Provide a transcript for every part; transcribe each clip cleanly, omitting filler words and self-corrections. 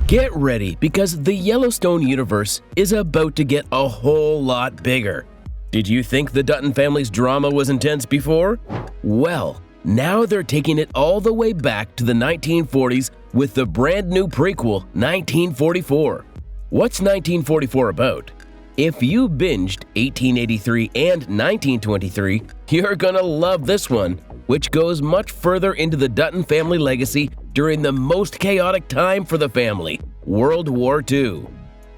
Get ready because the Yellowstone Universe is about to get a whole lot bigger. Did you think the Dutton family's drama was intense before? Well, now they're taking it all the way back to the 1940s with the brand new prequel, 1944. What's 1944 about? If you binged 1883 and 1923, you're gonna love this one, which goes much further into the Dutton family legacy during the most chaotic time for the family, World War II.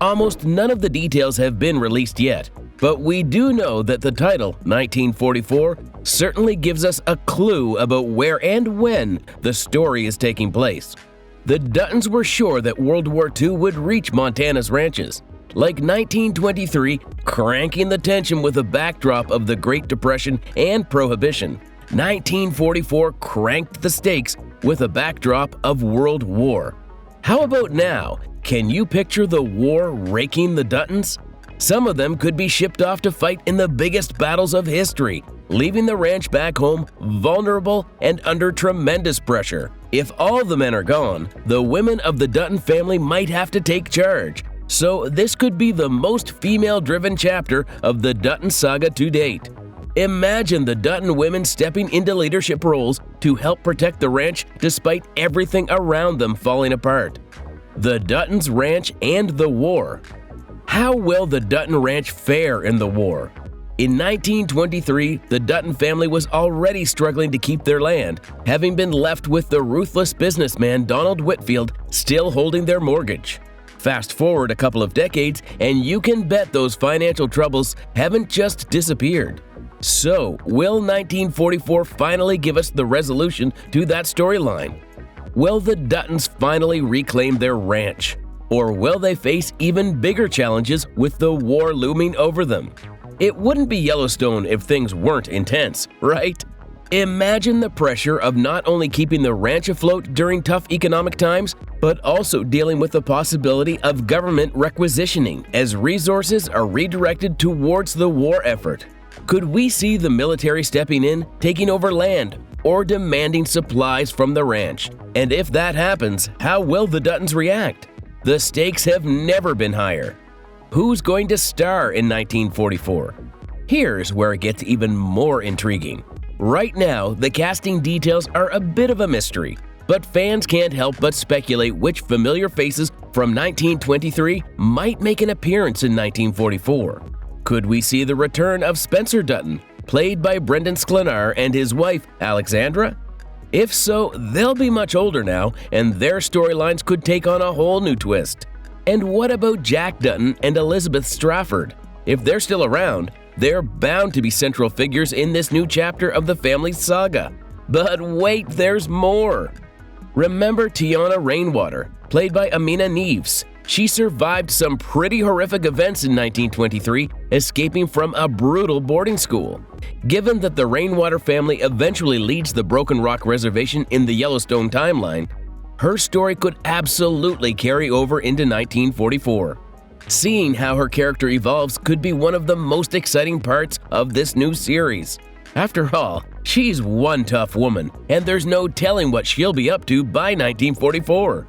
Almost none of the details have been released yet, but we do know that the title, 1944, certainly gives us a clue about where and when the story is taking place. The Duttons were sure that World War II would reach Montana's ranches, like 1923, cranking the tension with a backdrop of the Great Depression and Prohibition. 1944 cranked the stakes with a backdrop of World War. How about now? Can you picture the war raking the Duttons? Some of them could be shipped off to fight in the biggest battles of history, leaving the ranch back home vulnerable and under tremendous pressure. If all the men are gone, the women of the Dutton family might have to take charge. So this could be the most female-driven chapter of the Dutton saga to date. Imagine the Dutton women stepping into leadership roles to help protect the ranch despite everything around them falling apart. The Duttons Ranch and the War. How will the Dutton Ranch fare in the war? In 1923, the Dutton family was already struggling to keep their land, having been left with the ruthless businessman Donald Whitfield still holding their mortgage. Fast forward a couple of decades, and you can bet those financial troubles haven't just disappeared. So, will 1944 finally give us the resolution to that storyline? Will the Duttons finally reclaim their ranch? Or will they face even bigger challenges with the war looming over them? It wouldn't be Yellowstone if things weren't intense, right? Imagine the pressure of not only keeping the ranch afloat during tough economic times, but also dealing with the possibility of government requisitioning as resources are redirected towards the war effort. Could we see the military stepping in, taking over land, or demanding supplies from the ranch? And if that happens, how will the Duttons react? The stakes have never been higher. Who's going to star in 1944? Here's where it gets even more intriguing. Right now, the casting details are a bit of a mystery, but fans can't help but speculate which familiar faces from 1923 might make an appearance in 1944. Could we see the return of Spencer Dutton, played by Brendan Sklenar, and his wife, Alexandra? If so, they'll be much older now, and their storylines could take on a whole new twist. And what about Jack Dutton and Elizabeth Strafford? If they're still around, they're bound to be central figures in this new chapter of the family's saga. But wait, there's more! Remember Tiana Rainwater, played by Amina Neves? She survived some pretty horrific events in 1923, escaping from a brutal boarding school. Given that the Rainwater family eventually leads the Broken Rock Reservation in the Yellowstone timeline, her story could absolutely carry over into 1944. Seeing how her character evolves could be one of the most exciting parts of this new series. After all, she's one tough woman, and there's no telling what she'll be up to by 1944.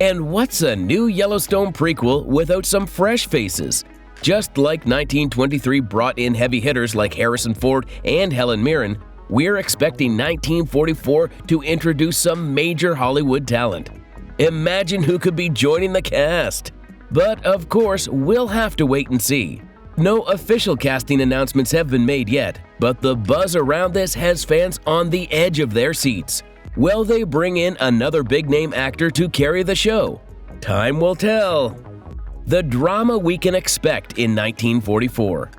And what's a new Yellowstone prequel without some fresh faces? Just like 1923 brought in heavy hitters like Harrison Ford and Helen Mirren, we're expecting 1944 to introduce some major Hollywood talent. Imagine who could be joining the cast! But of course, we'll have to wait and see. No official casting announcements have been made yet, but the buzz around this has fans on the edge of their seats. Will they bring in another big-name actor to carry the show? Time will tell. The drama we can expect in 1944.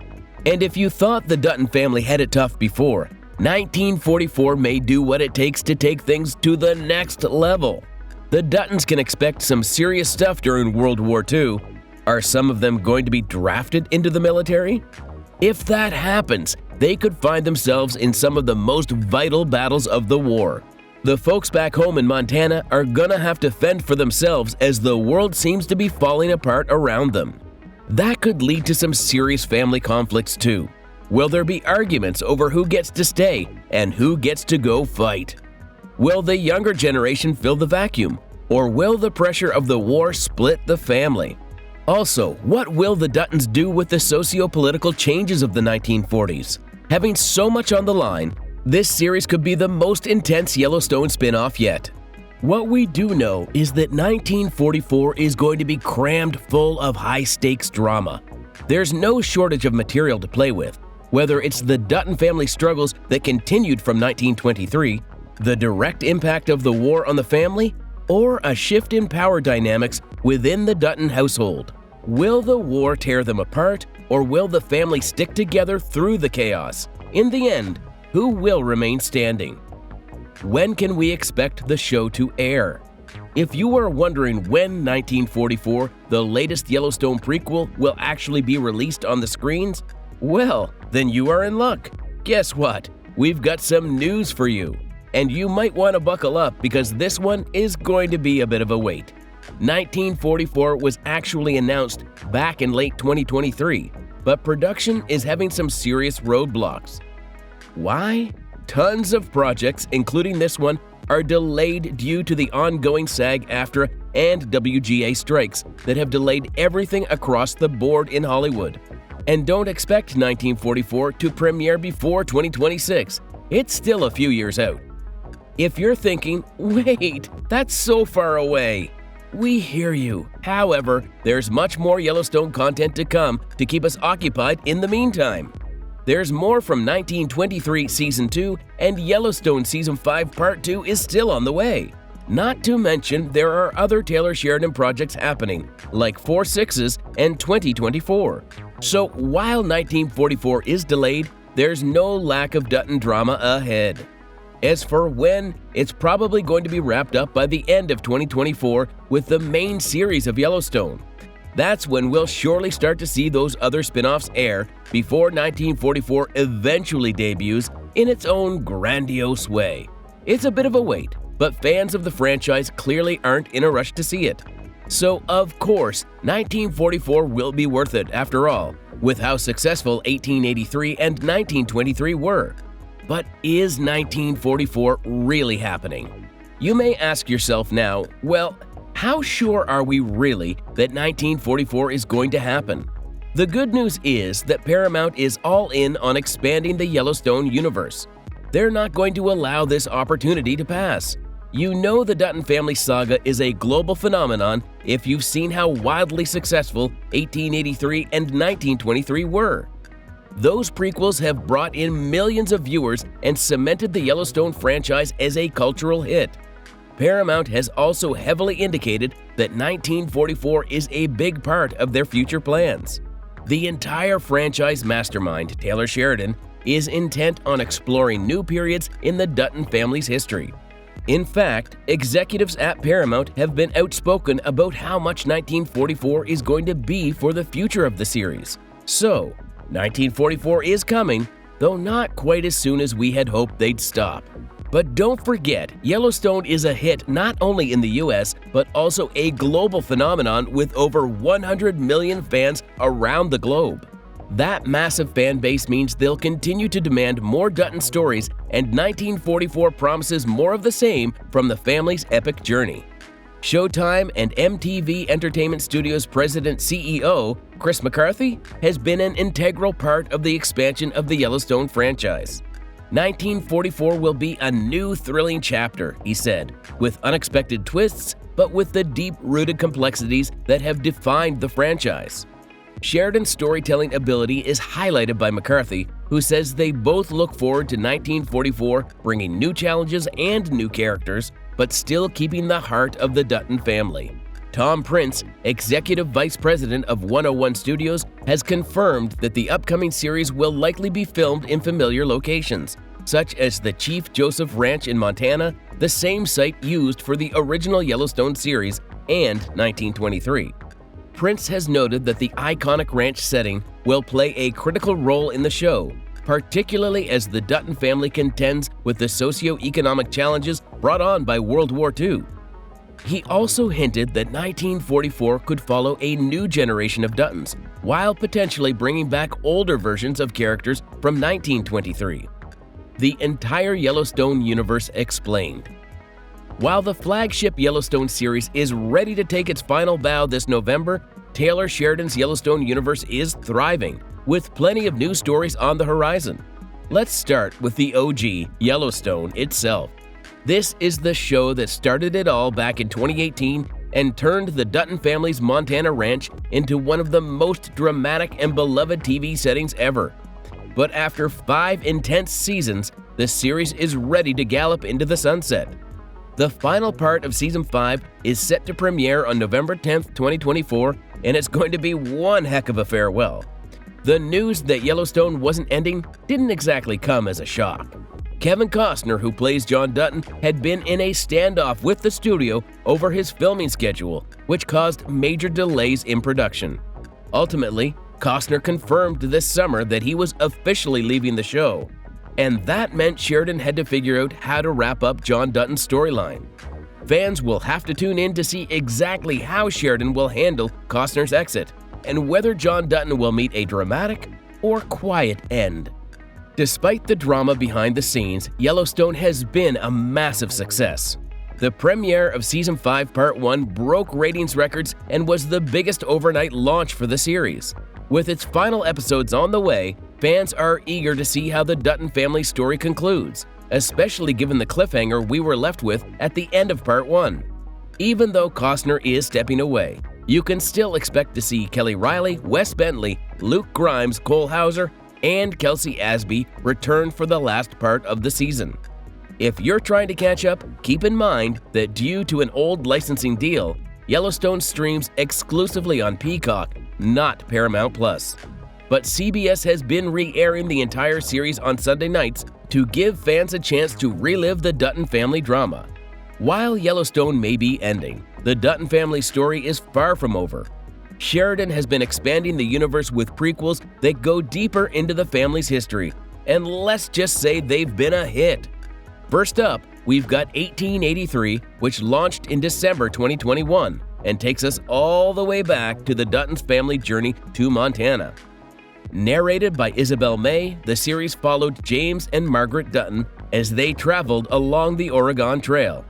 And if you thought the Dutton family had it tough before, 1944 may do what it takes to take things to the next level. The Duttons can expect some serious stuff during World War II. Are some of them going to be drafted into the military? If that happens, they could find themselves in some of the most vital battles of the war. The folks back home in Montana are gonna have to fend for themselves as the world seems to be falling apart around them. That could lead to some serious family conflicts too. Will there be arguments over who gets to stay and who gets to go fight? Will the younger generation fill the vacuum? Or will the pressure of the war split the family? Also, what will the Duttons do with the socio-political changes of the 1940s? Having so much on the line, this series could be the most intense Yellowstone spin-off yet. What we do know is that 1944 is going to be crammed full of high-stakes drama. There's no shortage of material to play with, whether it's the Dutton family struggles that continued from 1923, the direct impact of the war on the family, or a shift in power dynamics within the Dutton household. Will the war tear them apart, or will the family stick together through the chaos? In the end, who will remain standing? When can we expect the show to air? If you are wondering when 1944, the latest Yellowstone prequel, will actually be released on the screens, well, then you are in luck. Guess what? We've got some news for you. And you might want to buckle up because this one is going to be a bit of a wait. 1944 was actually announced back in late 2023, but production is having some serious roadblocks. Why? Tons of projects, including this one, are delayed due to the ongoing SAG-AFTRA and WGA strikes that have delayed everything across the board in Hollywood. And don't expect 1944 to premiere before 2026. It's still a few years out. If you're thinking, wait, that's so far away, we hear you. However, there's much more Yellowstone content to come to keep us occupied in the meantime. There's more from 1923 Season 2, and Yellowstone Season 5 Part 2 is still on the way. Not to mention, there are other Taylor Sheridan projects happening, like 4 Sixes and 2024. So while 1944 is delayed, there's no lack of Dutton drama ahead. As for when, it's probably going to be wrapped up by the end of 2024 with the main series of Yellowstone. That's when we'll surely start to see those other spin-offs air before 1944 eventually debuts in its own grandiose way. It's a bit of a wait, but fans of the franchise clearly aren't in a rush to see it. So, of course, 1944 will be worth it after all, with how successful 1883 and 1923 were. But is 1944 really happening? You may ask yourself now, well, how sure are we really that 1944 is going to happen? The good news is that Paramount is all in on expanding the Yellowstone universe. They're not going to allow this opportunity to pass. You know the Dutton family saga is a global phenomenon if you've seen how wildly successful 1883 and 1923 were. Those prequels have brought in millions of viewers and cemented the Yellowstone franchise as a cultural hit. Paramount has also heavily indicated that 1944 is a big part of their future plans. The entire franchise mastermind, Taylor Sheridan, is intent on exploring new periods in the Dutton family's history. In fact, executives at Paramount have been outspoken about how much 1944 is going to be for the future of the series. So, 1944 is coming, though not quite as soon as we had hoped they'd stop. But don't forget, Yellowstone is a hit not only in the US, but also a global phenomenon with over 100 million fans around the globe. That massive fan base means they'll continue to demand more Dutton stories, and 1944 promises more of the same from the family's epic journey. Showtime and MTV Entertainment Studios President CEO Chris McCarthy has been an integral part of the expansion of the Yellowstone franchise. 1944 will be a new thrilling chapter, he said, with unexpected twists, but with the deep-rooted complexities that have defined the franchise. Sheridan's storytelling ability is highlighted by McCarthy, who says they both look forward to 1944 bringing new challenges and new characters, but still keeping the heart of the Dutton family. Tom Prince, Executive Vice President of 101 Studios, has confirmed that the upcoming series will likely be filmed in familiar locations, such as the Chief Joseph Ranch in Montana, the same site used for the original Yellowstone series and 1923. Prince has noted that the iconic ranch setting will play a critical role in the show, particularly as the Dutton family contends with the socio-economic challenges brought on by World War II. He also hinted that 1944 could follow a new generation of Duttons, while potentially bringing back older versions of characters from 1923. The entire Yellowstone universe explained. While the flagship Yellowstone series is ready to take its final bow this November, Taylor Sheridan's Yellowstone Universe is thriving, with plenty of new stories on the horizon. Let's start with the OG, Yellowstone itself. This is the show that started it all back in 2018 and turned the Dutton family's Montana ranch into one of the most dramatic and beloved TV settings ever. But after 5 intense seasons, the series is ready to gallop into the sunset. The final part of Season 5 is set to premiere on November 10th, 2024, and it's going to be one heck of a farewell. The news that Yellowstone wasn't ending didn't exactly come as a shock. Kevin Costner, who plays John Dutton, had been in a standoff with the studio over his filming schedule, which caused major delays in production. Ultimately, Costner confirmed this summer that he was officially leaving the show, and that meant Sheridan had to figure out how to wrap up John Dutton's storyline. Fans will have to tune in to see exactly how Sheridan will handle Costner's exit, and whether John Dutton will meet a dramatic or quiet end. Despite the drama behind the scenes, Yellowstone has been a massive success. The premiere of Season 5 Part 1 broke ratings records and was the biggest overnight launch for the series. With its final episodes on the way, fans are eager to see how the Dutton family story concludes, especially given the cliffhanger we were left with at the end of Part 1. Even though Costner is stepping away, you can still expect to see Kelly Riley, Wes Bentley, Luke Grimes, Cole Hauser, and Kelsey Asby return for the last part of the season. If you're trying to catch up, keep in mind that due to an old licensing deal, Yellowstone streams exclusively on Peacock, not Paramount+. But CBS has been re-airing the entire series on Sunday nights to give fans a chance to relive the Dutton family drama. While Yellowstone may be ending, the Dutton family story is far from over. Sheridan has been expanding the universe with prequels that go deeper into the family's history, and let's just say they've been a hit. First up, we've got 1883, which launched in December 2021 and takes us all the way back to the Dutton's family journey to Montana. Narrated by Isabel May, the series followed James and Margaret Dutton as they traveled along the Oregon Trail.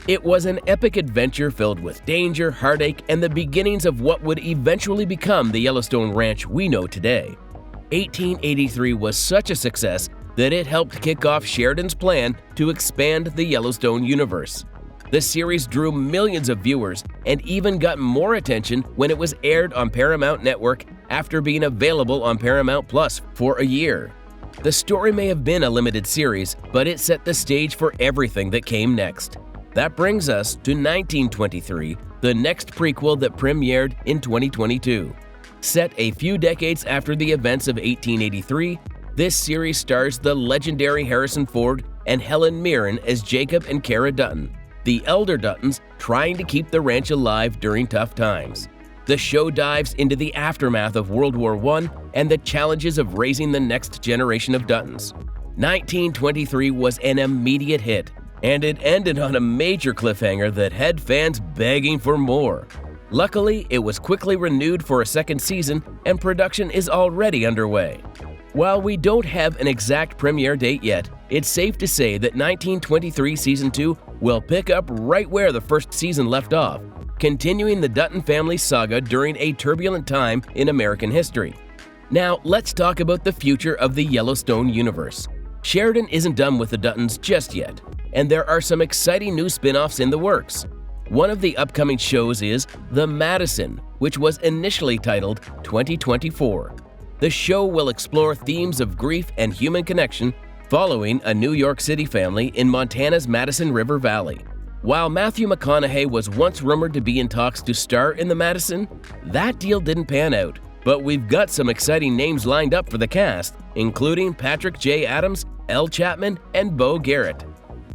It was an epic adventure filled with danger, heartache, and the beginnings of what would eventually become the Yellowstone Ranch we know today. 1883 was such a success that it helped kick off Sheridan's plan to expand the Yellowstone universe. The series drew millions of viewers and even got more attention when it was aired on Paramount Network after being available on Paramount Plus for a year. The story may have been a limited series, but it set the stage for everything that came next. That brings us to 1923, the next prequel that premiered in 2022. Set a few decades after the events of 1883, this series stars the legendary Harrison Ford and Helen Mirren as Jacob and Kara Dutton, the elder Duttons trying to keep the ranch alive during tough times. The show dives into the aftermath of World War I and the challenges of raising the next generation of Duttons. 1923 was an immediate hit, and it ended on a major cliffhanger that had fans begging for more. Luckily, it was quickly renewed for a second season, and production is already underway. While we don't have an exact premiere date yet, it's safe to say that 1923 Season 2 will pick up right where the first season left off, continuing the Dutton family saga during a turbulent time in American history. Now, let's talk about the future of the Yellowstone universe. Sheridan isn't done with the Duttons just yet, and there are some exciting new spin-offs in the works. One of the upcoming shows is The Madison, which was initially titled 2024. The show will explore themes of grief and human connection following a New York City family in Montana's Madison River Valley. While Matthew McConaughey was once rumored to be in talks to star in The Madison, that deal didn't pan out, but we've got some exciting names lined up for the cast, including Patrick J. Adams, Elle Chapman, and Beau Garrett.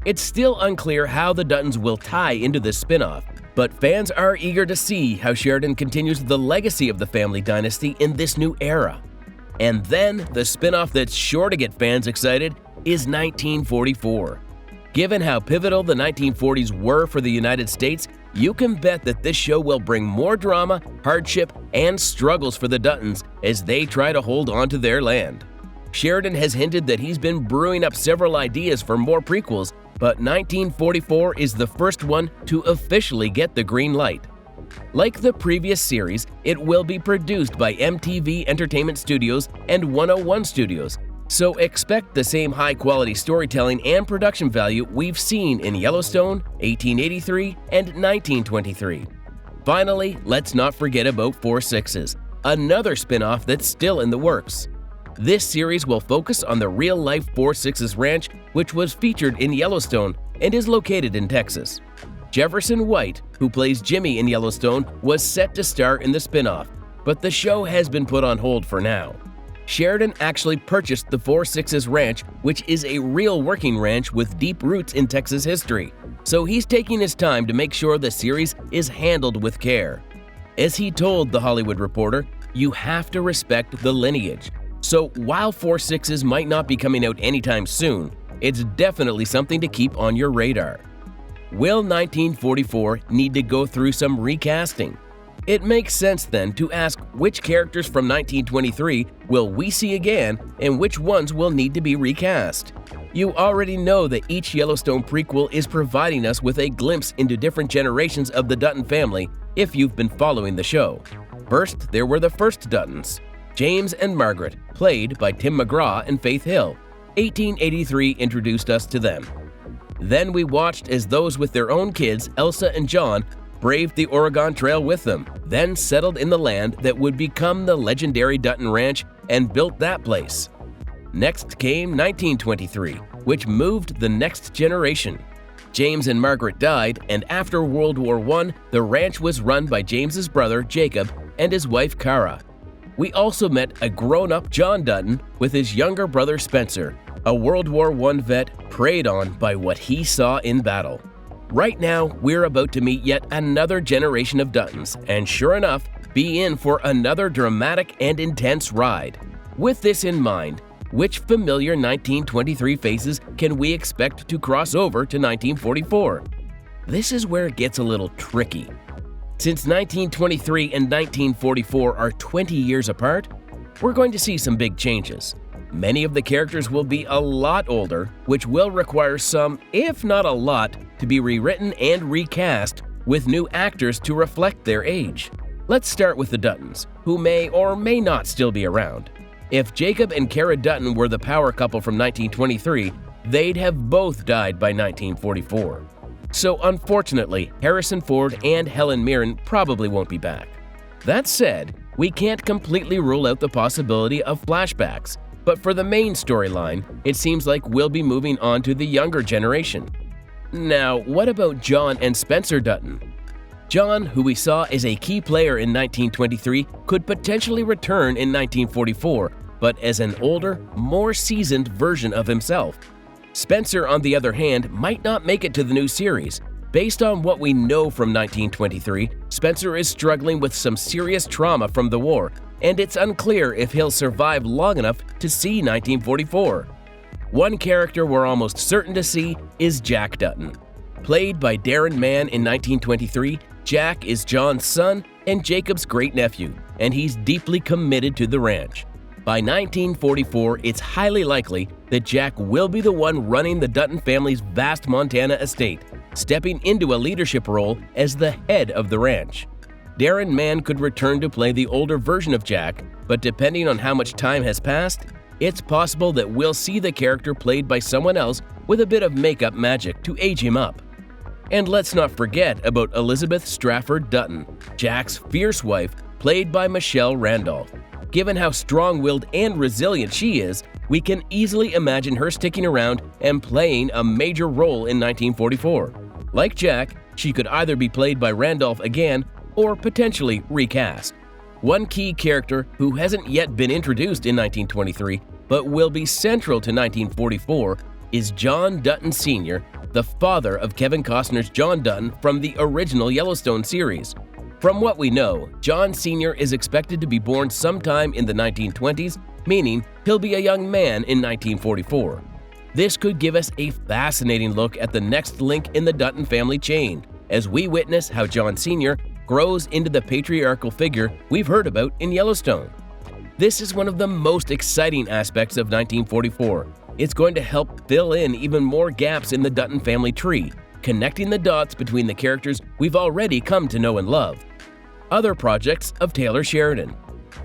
It's still unclear how the Duttons will tie into this spin-off, but fans are eager to see how Sheridan continues the legacy of the family dynasty in this new era. And then, the spin-off that's sure to get fans excited is 1944. Given how pivotal the 1940s were for the United States, you can bet that this show will bring more drama, hardship, and struggles for the Duttons as they try to hold on to their land. Sheridan has hinted that he's been brewing up several ideas for more prequels, but 1944 is the first one to officially get the green light. Like the previous series, it will be produced by MTV Entertainment Studios and 101 Studios, so expect the same high-quality storytelling and production value we've seen in Yellowstone, 1883, and 1923. Finally, let's not forget about 4/6s, another spin-off that's still in the works. This series will focus on the real-life 4/6s ranch, which was featured in Yellowstone and is located in Texas. Jefferson White, who plays Jimmy in Yellowstone, was set to star in the spin-off, but the show has been put on hold for now. Sheridan actually purchased the 4/6s ranch, which is a real working ranch with deep roots in Texas history, so he's taking his time to make sure the series is handled with care. As he told The Hollywood Reporter, "You have to respect the lineage." So while 4/6s might not be coming out anytime soon, it's definitely something to keep on your radar. Will 1944 need to go through some recasting? It makes sense then to ask which characters from 1923 will we see again and which ones will need to be recast. You already know that each Yellowstone prequel is providing us with a glimpse into different generations of the Dutton family if you've been following the show. First, there were the first Duttons, James and Margaret, played by Tim McGraw and Faith Hill. 1883 introduced us to them. Then we watched as those with their own kids, Elsa and John, braved the Oregon Trail with them, then settled in the land that would become the legendary Dutton Ranch and built that place. Next came 1923, which moved the next generation. James and Margaret died, and after World War I, the ranch was run by James's brother, Jacob, and his wife, Cara. We also met a grown-up John Dutton with his younger brother, Spencer, a World War I vet preyed on by what he saw in battle. Right now, we're about to meet yet another generation of Duttons, and sure enough, be in for another dramatic and intense ride. With this in mind, which familiar 1923 faces can we expect to cross over to 1944? This is where it gets a little tricky. Since 1923 and 1944 are 20 years apart, we're going to see some big changes. Many of the characters will be a lot older, which will require some, if not a lot, to be rewritten and recast with new actors to reflect their age. Let's start with the Duttons, who may or may not still be around. If Jacob and Cara Dutton were the power couple from 1923, they'd have both died by 1944. So unfortunately, Harrison Ford and Helen Mirren probably won't be back. That said, we can't completely rule out the possibility of flashbacks, but for the main storyline, it seems like we'll be moving on to the younger generation. Now, what about John and Spencer Dutton? John, who we saw as a key player in 1923, could potentially return in 1944, but as an older, more seasoned version of himself. Spencer, on the other hand, might not make it to the new series. Based on what we know from 1923, Spencer is struggling with some serious trauma from the war, and it's unclear if he'll survive long enough to see 1944. One character we're almost certain to see is Jack Dutton. Played by Darren Mann in 1923, Jack is John's son and Jacob's great-nephew, and he's deeply committed to the ranch. By 1944, it's highly likely that Jack will be the one running the Dutton family's vast Montana estate, stepping into a leadership role as the head of the ranch. Darren Mann could return to play the older version of Jack, but depending on how much time has passed, it's possible that we'll see the character played by someone else with a bit of makeup magic to age him up. And let's not forget about Elizabeth Strafford Dutton, Jack's fierce wife, played by Michelle Randolph. Given how strong-willed and resilient she is, we can easily imagine her sticking around and playing a major role in 1944. Like Jack, she could either be played by Randolph again or potentially recast. One key character who hasn't yet been introduced in 1923 but will be central to 1944 is John Dutton Sr., the father of Kevin Costner's John Dutton from the original Yellowstone series. From what we know, John Sr. is expected to be born sometime in the 1920s, meaning he'll be a young man in 1944. This could give us a fascinating look at the next link in the Dutton family chain, as we witness how John Sr. grows into the patriarchal figure we've heard about in Yellowstone. This is one of the most exciting aspects of 1944, It's going to help fill in even more gaps in the Dutton family tree, connecting the dots between the characters we've already come to know and love. Other projects of Taylor Sheridan.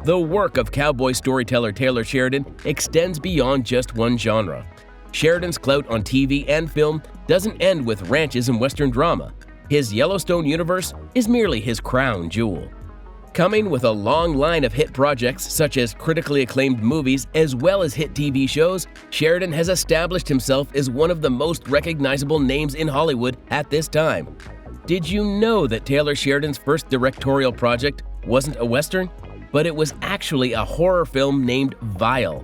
The work of cowboy storyteller Taylor Sheridan extends beyond just one genre. Sheridan's clout on TV and film doesn't end with ranches and Western drama. His Yellowstone Universe is merely his crown jewel. Coming with a long line of hit projects such as critically acclaimed movies as well as hit TV shows, Sheridan has established himself as one of the most recognizable names in Hollywood at this time. Did you know that Taylor Sheridan's first directorial project wasn't a Western, but it was actually a horror film named Vile?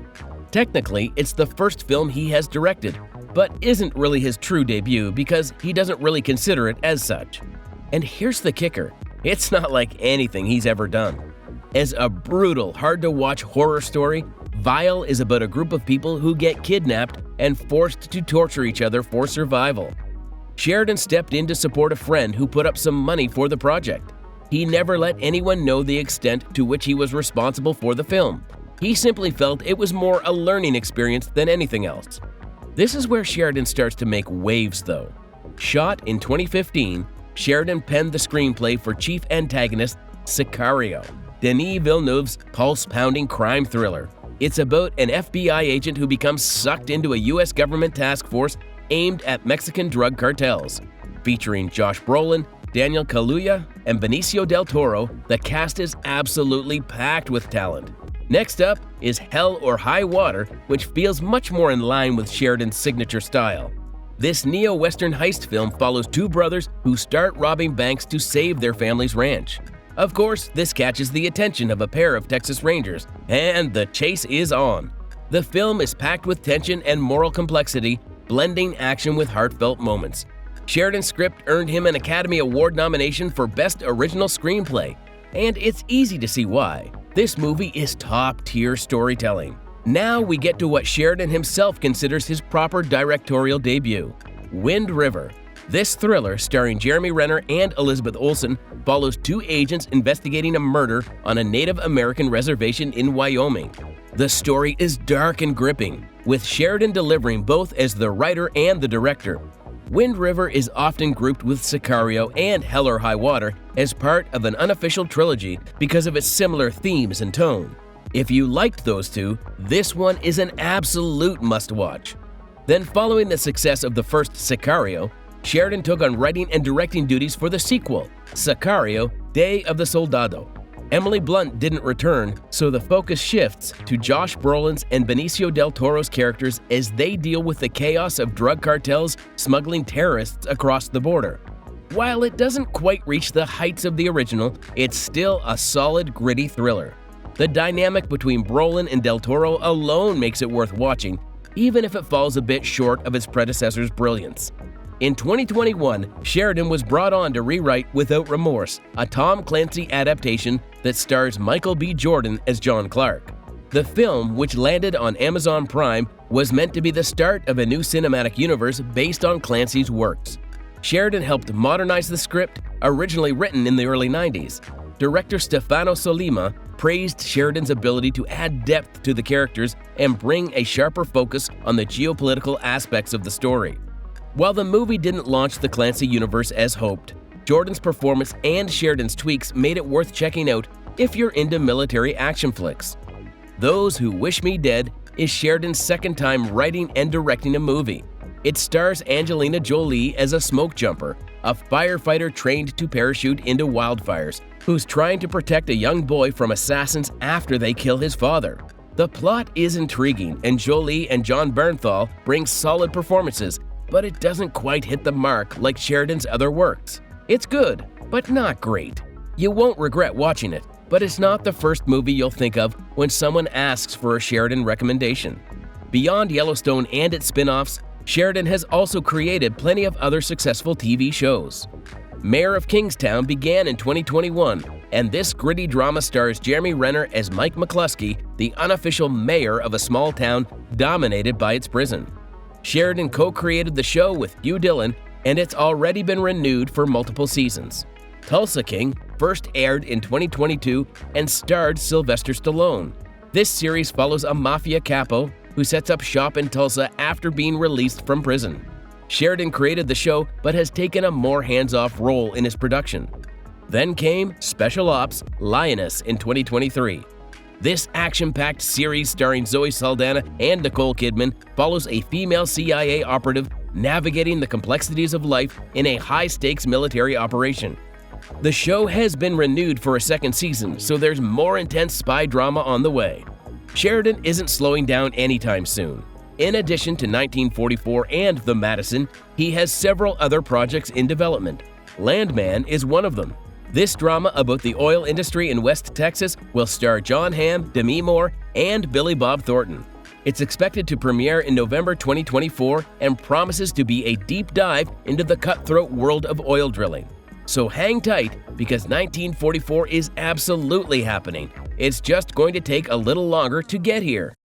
Technically, it's the first film he has directed, but isn't really his true debut because he doesn't really consider it as such. And here's the kicker. It's not like anything he's ever done. As a brutal, hard-to-watch horror story, Vile is about a group of people who get kidnapped and forced to torture each other for survival. Sheridan stepped in to support a friend who put up some money for the project. He never let anyone know the extent to which he was responsible for the film. He simply felt it was more a learning experience than anything else. This is where Sheridan starts to make waves, though. Shot in 2015, Sheridan penned the screenplay for chief antagonist Sicario, Denis Villeneuve's pulse-pounding crime thriller. It's about an FBI agent who becomes sucked into a U.S. government task force aimed at Mexican drug cartels. Featuring Josh Brolin, Daniel Kaluuya, and Benicio del Toro, the cast is absolutely packed with talent. Next up is Hell or High Water, which feels much more in line with Sheridan's signature style. This neo-Western heist film follows two brothers who start robbing banks to save their family's ranch. Of course, this catches the attention of a pair of Texas Rangers, and the chase is on. The film is packed with tension and moral complexity, blending action with heartfelt moments. Sheridan's script earned him an Academy Award nomination for Best Original Screenplay, and it's easy to see why. This movie is top-tier storytelling. Now we get to what Sheridan himself considers his proper directorial debut, Wind River. This thriller, starring Jeremy Renner and Elizabeth Olsen, follows two agents investigating a murder on a Native American reservation in Wyoming. The story is dark and gripping, with Sheridan delivering both as the writer and the director. Wind River is often grouped with Sicario and Hell or High Water as part of an unofficial trilogy because of its similar themes and tone. If you liked those two, this one is an absolute must-watch. Then, following the success of the first Sicario, Sheridan took on writing and directing duties for the sequel, Sicario: Day of the Soldado. Emily Blunt didn't return, so the focus shifts to Josh Brolin's and Benicio del Toro's characters as they deal with the chaos of drug cartels smuggling terrorists across the border. While it doesn't quite reach the heights of the original, it's still a solid, gritty thriller. The dynamic between Brolin and Del Toro alone makes it worth watching, even if it falls a bit short of its predecessor's brilliance. In 2021, Sheridan was brought on to rewrite Without Remorse, a Tom Clancy adaptation that stars Michael B. Jordan as John Clark. The film, which landed on Amazon Prime, was meant to be the start of a new cinematic universe based on Clancy's works. Sheridan helped modernize the script, originally written in the early 90s. Director Stefano Sollima praised Sheridan's ability to add depth to the characters and bring a sharper focus on the geopolitical aspects of the story. While the movie didn't launch the Clancy universe as hoped, Jordan's performance and Sheridan's tweaks made it worth checking out if you're into military action flicks. Those Who Wish Me Dead is Sheridan's second time writing and directing a movie. It stars Angelina Jolie as a smoke jumper, a firefighter trained to parachute into wildfires, who's trying to protect a young boy from assassins after they kill his father. The plot is intriguing, and Jolie and John Bernthal bring solid performances, but it doesn't quite hit the mark like Sheridan's other works. It's good, but not great. You won't regret watching it, but it's not the first movie you'll think of when someone asks for a Sheridan recommendation. Beyond Yellowstone and its spin-offs, Sheridan has also created plenty of other successful TV shows. Mayor of Kingstown began in 2021, and this gritty drama stars Jeremy Renner as Mike McCluskey, the unofficial mayor of a small town dominated by its prison. Sheridan co-created the show with Hugh Dillon, and it's already been renewed for multiple seasons. Tulsa King first aired in 2022 and starred Sylvester Stallone. This series follows a mafia capo, who sets up shop in Tulsa after being released from prison. Sheridan created the show but has taken a more hands-off role in its production. Then came Special Ops: Lioness in 2023. This action-packed series starring Zoe Saldana and Nicole Kidman follows a female CIA operative navigating the complexities of life in a high-stakes military operation. The show has been renewed for a second season, so there's more intense spy drama on the way. Sheridan isn't slowing down anytime soon. In addition to 1944 and The Madison, he has several other projects in development. Landman is one of them. This drama about the oil industry in West Texas will star Jon Hamm, Demi Moore, and Billy Bob Thornton. It's expected to premiere in November 2024 and promises to be a deep dive into the cutthroat world of oil drilling. So hang tight, because 1944 is absolutely happening. It's just going to take a little longer to get here.